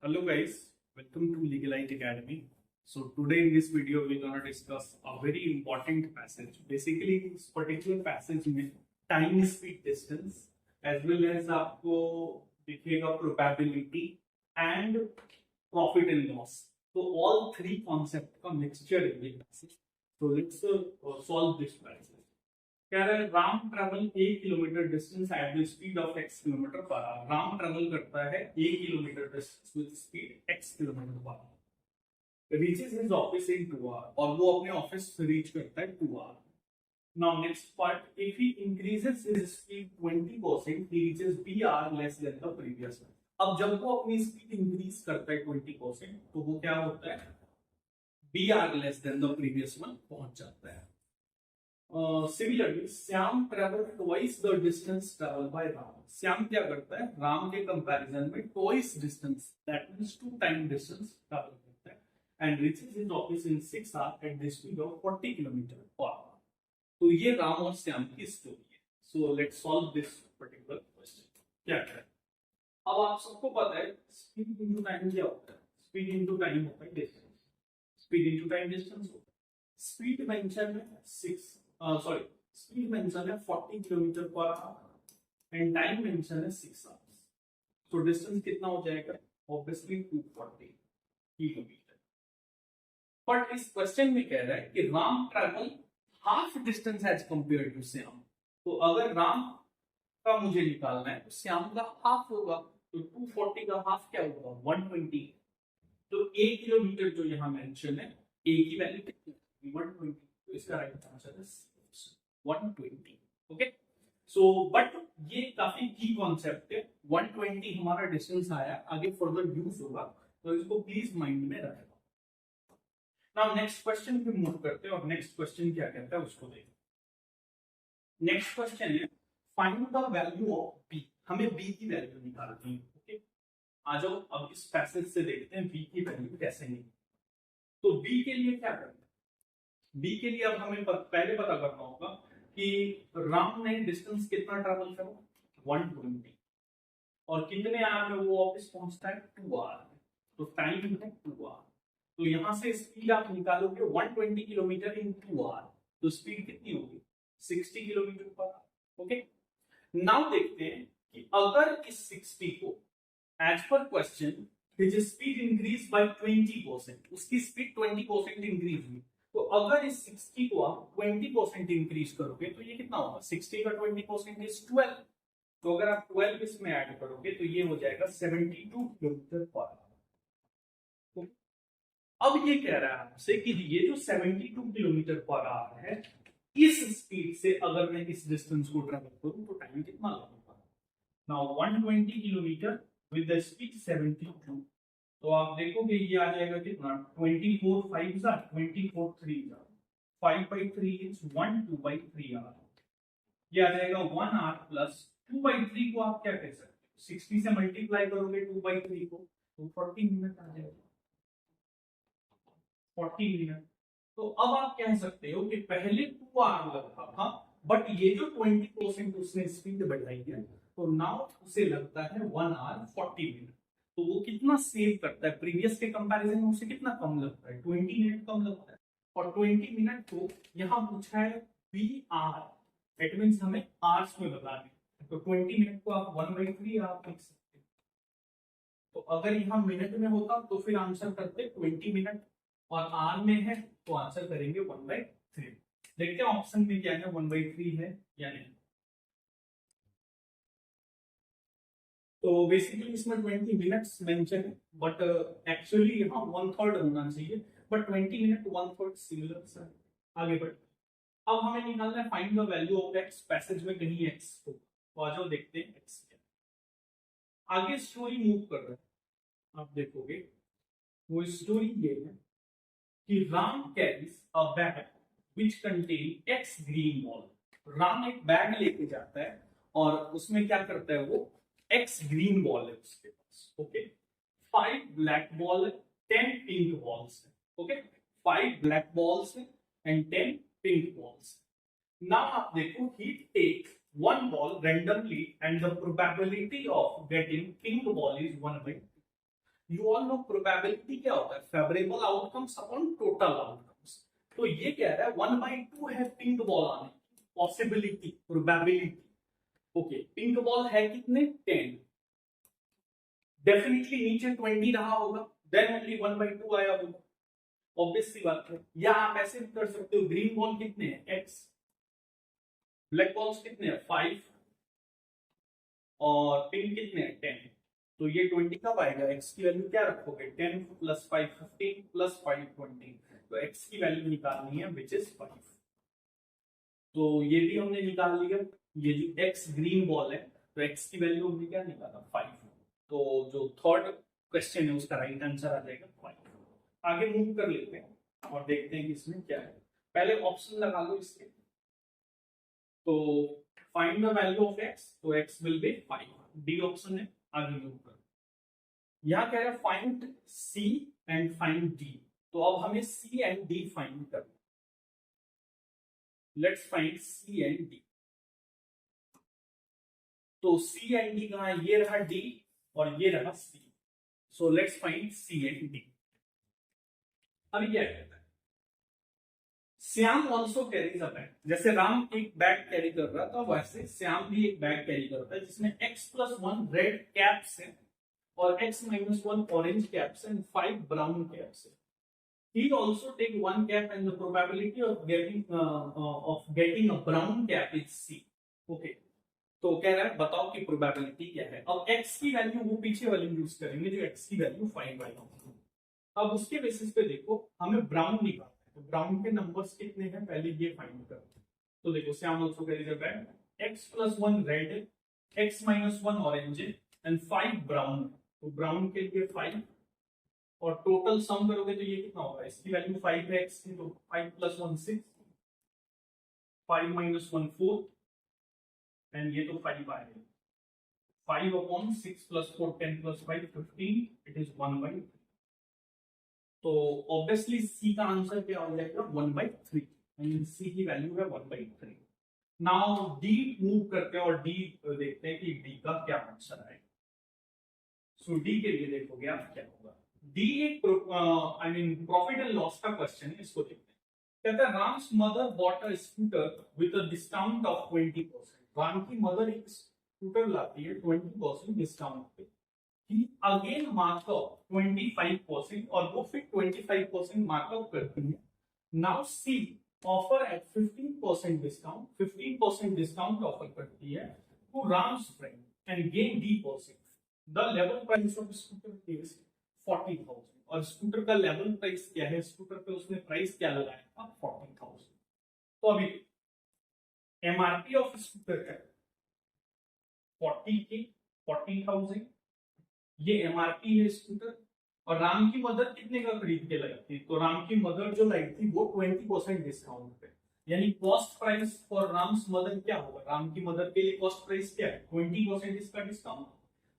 Hello guys, welcome to Legalite Academy. So today in this video we're gonna discuss a very important passage. Basically इस particular passage में time, speed, distance as well as आपको दिखेगा probability and profit and loss. So all three concept का mixture है ये passage. So let's solve this passage. कह रहा है Ram travel 1 kilometre distance at the speed of x kilometre per hour. Ram travel करता है 1 kilometre distance with speed x kilometre per hour. Reaches his office in 2 hour और वो अपने office reach करता है 2 hour. Now next part, if he increases his speed 20% he reaches br less than the previous one. अब जब वो अपनी speed increase करता है 20% तो वो क्या होता है, br less than the previous one पहुंच जाता है. Similarly, Shyam travel twice the distance travel by Ram. Shyam क्या करता है, राम के कंपैरिजन में twice distance, that means 2 time distance travel करता है and reaches his office in 6 hour at the speed of 40 kilometre per hour. तो ये राम और श्याम की स्टोरी है. So let's solve this particular question. क्या है, अब आप सबको पता है स्पीड इनटू टाइम क्या होता है. स्पीड इनटू टाइम होता है distance. Speed into time distance होता है. स्पीड मेंशन है 6 स्पीड मेंशन है 40 kilometre per our and time mention है 6 आवर्स. तो डिस्टेंस कितना हो जाएगा, ऑब्वियसली 240 किलोमीटर. बट इस क्वेश्चन में कह रहा है कि Ram travel half distance as compare to Shyam. तो अगर राम का मुझे निकालना है तो श्याम का हाफ होगा. तो 240 का हाफ क्या होगा, 120. तो 1 किलोमीटर जो यहाँ मेंशन है, ए की वैल्यू कितनी है, 120. तो इसका राइट आंसर है 120. ओके. सो बट ये काफी की कॉन्सेप्ट है. 120 हमारा डिस्टेंस आया, आगे फर्दर यूज होगा, तो इसको प्लीज माइंड में रखेगा. नाउ नेक्स्ट क्वेश्चन पे मूव करते हैं और नेक्स्ट क्वेश्चन क्या कहता है उसको देखते हैं. नेक्स्ट क्वेश्चन है find the value of b. हमें बी की वैल्यू निकालनी है. ओके, आ जाओ अब इस पैसेज से देखते हैं बी की वैल्यू कैसे निकालनी. तो बी के लिए क्या करना है, बी के लिए अब हमें पहले पता करना होगा कि राम ने डिस्टेंस कितना ट्रैवल करा, 120, और कितने आवर में वो ऑफिस पहुंचता है, 2 आवर. तो टाइम है 2 आवर. तो यहां से स्पीड आप निकालोगे 120 किलोमीटर इन 2 आवर, तो स्पीड कितनी होगी, 60 kilometre per our. Okay. Now देखते हैं कि अगर इस 60 को as per question his speed increase by 20%, उसकी स्पीड 20% इंक्रीज हुई. तो अगर इस 60 को आप 20% इंक्रीज करोगे तो ये कितना होगा, 60 का 20% इज 12. तो अगर आप 12 इसमें ऐड करोगे तो ये हो जाएगा 72 किलोमीटर पर आवर. अब ये कह रहा है आपसे कि ये जो 72 किलोमीटर पर आवर है, इस स्पीड से अगर मैं इस डिस्टेंस को ट्रेवल करूं तो टाइम कितना लगेगा. Now 120 kilometre with the speed 72, तो आप देखोगे ये आ जाएगा कितना, 24 5 जा 24 3 जा 5 by 3 इज 1 2 by 3 आवर. ये आ जाएगा 1 आवर प्लस 2 by 3 को आप क्या कह सकते हो, 60 से मल्टीप्लाई करोगे 2 by 3 को तो 40 मिनट आ जाएगा, 40 मिनट. तो अब आप कह सकते हो कि पहले 2 आवर लगता था, बट ये जो 20% उसने स्पीड बढ़ाई है तो नाउ उसे लगता है 1 आवर 40 मिनट. तो वो कितना सेव करता है, प्रीवियस के कंपैरिजन में उसे कितना कम लगता है, 20 मिनट कम लगता है. और 20 मिनट को यहाँ पूछा है वी आर, दैट मींस हमें आवर्स में बताना है. तो 20 मिनट को आप 1/3 आप लिख सकते हैं. तो अगर यहाँ मिनट में होता तो फिर आंसर करते 20 मिनट, और आर में है तो आंसर करेंगे 1/3. देखते हैं ऑप्शन में क्या है, 1/3 है या नहीं. तो बेसिकली इसमें 20 मिनट्स मेंशन है, बट एक्चुअली यहाँ 1/3 होना चाहिए, बट 20 मिनट 1/3 सिमिलर सा है. आगे बढ़, अब हमें निकालना है find the value of x. Passage में कहीं एक्स हो, तो आ जाओ देखते हैं एक्स क्या. आगे स्टोरी मूव कर रहा है, आप देखोगे वो स्टोरी ये है कि Ram carries a bag which contain x green ball. Ram एक बैग लेके जाता है और उसमें क्या करता है, वो एक्स ग्रीन बॉल है उसके पास. ओके. 5 ब्लैक बॉल है, 10 पिंक बॉल्स है. ओके, 5 ब्लैक बॉल्स है एंड 10 पिंक बॉल्स. नाउ आप देखो, ही take one ball randomly and the probability of getting pink ball is 1/2. You all know probability क्या होता है, favourable outcomes upon total outcomes. तो ये कह रहा है 1/2 है पिंक बॉल आने की possibility, probability. Okay, pink ball है कितने, 10, डेफिनेटली नीचे 20 रहा होगा, देन ओनली 1/2 आया होगा, ऑब्वियस सी बात है। या आप ऐसे भी कर सकते हो, ग्रीन बॉल कितने हैं x, ब्लैक बॉल्स कितने हैं 5 और पिंक कितने हैं 10। तो ये 20 कब आएगा, x की वैल्यू क्या रखोगे, 10 + 5 15 + 5 20। तो x की वैल्यू निकालनी है विच इज 5। तो ये भी हमने निकाल लिया, ये जो x ग्रीन बॉल है, तो x की वैल्यू हमने क्या निकाला 5। तो जो थर्ड क्वेश्चन है उसका राइट आंसर आ जाएगा 5। आगे मूव कर लेते हैं और देखते हैं कि इसमें क्या है। पहले ऑप्शन लगा लो इसके, तो find the value of x, तो x will be 5, D option है। आगे मूव कर, यहां कह रहा है find c and find d। तो अब हमें c एंड d फाइंड करना, let's find c and d। तो c एंड d कहां है, ये रहा d और ये रहा c। So let's find c and d। अभी क्या कहता है, Shyam also carries a bag. जैसे राम एक बैग कैरी कर रहा था, वैसे श्याम भी एक बैग कैरी करता है जिसमें x+1 रेड कैप्स है और x-1 orange caps and 5 brown caps है। He also take one cap and the probability of getting a brown cap is c. Okay. तो कह रहा है बताओ कि प्रोबेबिलिटी क्या है। अब x की वैल्यू वो पीछे वाली यूज करेंगे जो x की वैल्यू फाइंड आएगा। अब उसके बेसिस पे देखो हमें ब्राउन निकालना है, तो ब्राउन के नंबर्स कितने हैं पहले ये फाइंड करो। तो देखो Shyam also carries a bag, x+1 red है, x-1 ऑरेंज है एंड 5 ब्राउन है। तो ब्राउन के लिए 5 और टोटल सम करोगे तो ये कितना होगा, इसकी वैल्यू 5 है x की, तो 5 + 1 6, 5 - 1 4 एंड ये तो 5 आएगा। 5/6 + 4 10 + 5 15, इट इज 1/3। तो ऑब्वियसली c का आंसर क्या हो जाएगा 1/3, एंड c की वैल्यू है 1/3। नाउ d मूव करते हैं और d देखते हैं कि d का क्या आंसर आएगा। सो d के लिए देखोगे आप क्या होगा। डी एक प्रॉफिट एंड लॉस का क्वेश्चन है, इसको देखते हैं। कहता है Ram's mother bought a scooter with a discount of 20%। Ram की मदर एक स्कूटर लाती है 20% डिस्काउंट पे। ही अगेन मार्कअप 25% और वो फिर 25% मार्कअप करती है। Now she offer at 15% discount, 15% discount offer करती है to Ram's friend and gain D%। The level price of scooter is 40,000 और स्कूटर का लेवल प्राइस क्या है, स्कूटर पे उसने प्राइस क्या लगाया था 40,000। तो अभी एमआरपी ऑफ स्कूटर है 40,000, ये एमआरपी है स्कूटर। और राम की मदर कितने का खरीद के लाई थी, तो राम की मदर जो लाई थी वो 20% डिस्काउंट पे, यानी cost price for Ram's mother क्या होगा, राम की मदर के लिए कॉस्ट प्राइस क्या है 20% इसका डिस्काउंट।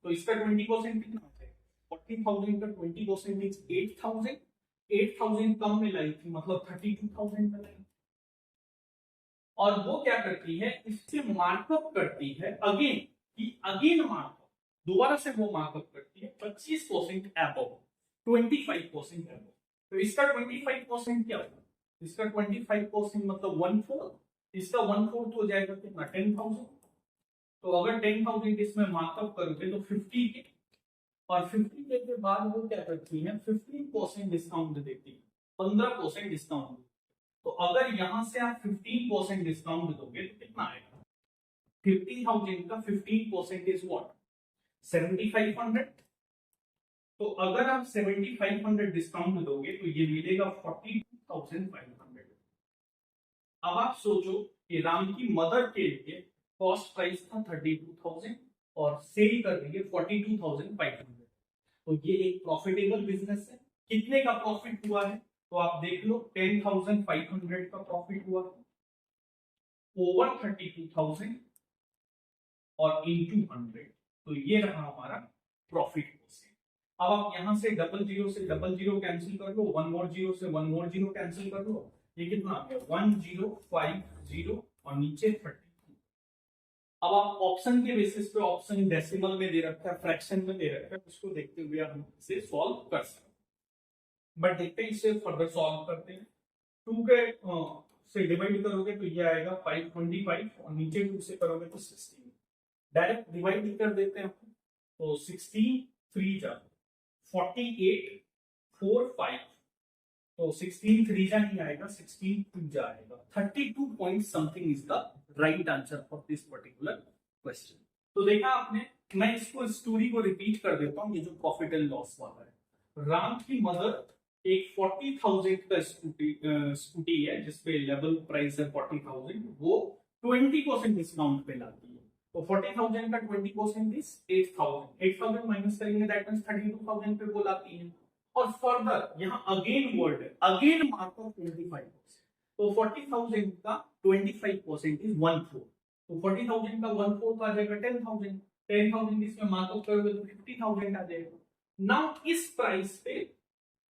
तो इसका 20% कितना 40,000 का 20% इज 8,000। 8,000 कम में लाई थी मतलब 32,000 में लाई। और वो क्या करती है, इससे मार्कअप करती है अगेन मार्कअप, दोबारा से वो मार्कअप करती है 25% अबव, 25% अबव। तो इसका 25% क्या होगा, इसका 25% मतलब 1/4, इसका 1/4 हो जाएगा कितना 10,000। तो अगर 10,000 इसमें मार्कअप करोगे तो 50 के, और 50 के बाद वो क्या करती है 15% डिस्काउंट देती है, 15% डिस्काउंट। तो अगर यहां से आप 15% डिस्काउंट दोगे तो कितना आएगा, 50,000 का 15% इज व्हाट 7,500। तो अगर आप 7,500 डिस्काउंट दोगे तो ये मिलेगा 42,500। अब आप सोचो कि राम की मदर के लिए कॉस्ट प्राइस था 32,000 और सेल कर रही है 42,500। तो ये एक प्रॉफिटेबल बिजनेस है। कितने का प्रॉफिट हुआ है, तो आप देख लो 10,500 का प्रॉफिट हुआ है ओवर 32,000 और इनटू 100। तो ये रहा हमारा प्रॉफिट। अब आप यहां से डबल जीरो कैंसिल कर लो, 1 मोर जीरो से 1 मोर जीरो कैंसिल कर लो, ये कितना आ गया 1050 और नीचे 30। अब आप ऑप्शन के बेसिस पे, ऑप्शन डेसिमल में दे रखा है, फ्रैक्शन में दे रखा है, उसको देखते हुए हम इसे सॉल्व कर सकते हैं। बट देखते हैं इसे फर्दर सॉल्व करते हैं। 2 के से डिवाइड करोगे तो ये आएगा 525 और नीचे 2 से करोगे तो 16। डायरेक्ट डिवाइड कर देते हैं तो 16 3 जा 48 4 5, तो 16 3 जा नहीं आएगा, 16 2 जा आएगा। 32 point something is the right answer for this particular question. तो देखा आपने, मैं इसको स्टोरी को रिपीट कर देता हूँ, ये जो प्रॉफिट एंड लॉस वाला है। राम की मदर एक 40,000 का स्कूटी है जिसपे लेवल प्राइस है 40,000, वो 20% डिस्काउंट पे लाती है। तो 40,000 का 20% इज 8,000, 8,000 माइनस करेंगे दैट मींस 32,000 पे वो लाती है। और फर्दर यहाँ अगेन वर्ड है, अगेन मार्क ऑफ 25%, तो 40,000 का 25% इज 1/4, तो 40,000 का 1/4 आ जाएगा 10,000, 10,000 इसमें मार्क ऑफ करोगे तो 50,000 आ जाएगा। नाउ इस प्राइस पे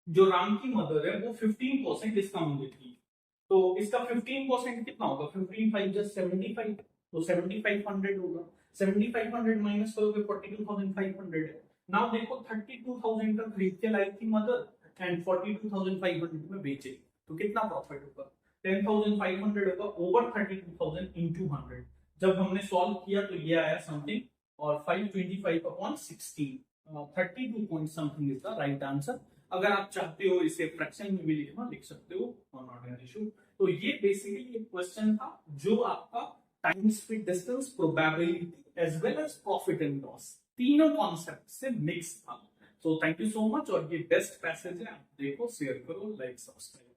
जो राम की मदर है वो 15% डिस्काउंट देती है, तो इसका 15% कितना होगा, 15 5 just 75, तो 7500 होगा। 7500 माइनस करोगे 42,500 है। नाउ देखो 32,000 का खरीद के लाई थी मदर एंड 42,500 में बेचे, तो कितना प्रॉफिट होगा, 10,500 होगा ओवर 32,000 into 100। जब हमने सॉल्व किया तो ये आया समथिंग, और 525 upon 16, 32 point something is the right answer. अगर आप चाहते हो इसे फ्रैक्शन में भी लिखना, लिख सकते हो, नॉट एन इशू। तो ये बेसिकली एक क्वेश्चन था जो आपका time speed distance, probability as well as profit and loss, तीनों कॉन्सेप्ट से मिक्स था। So thank you so much, और ये बेस्ट पैसेज है, आप देखो, शेयर करो, लाइक सब्सक्राइब।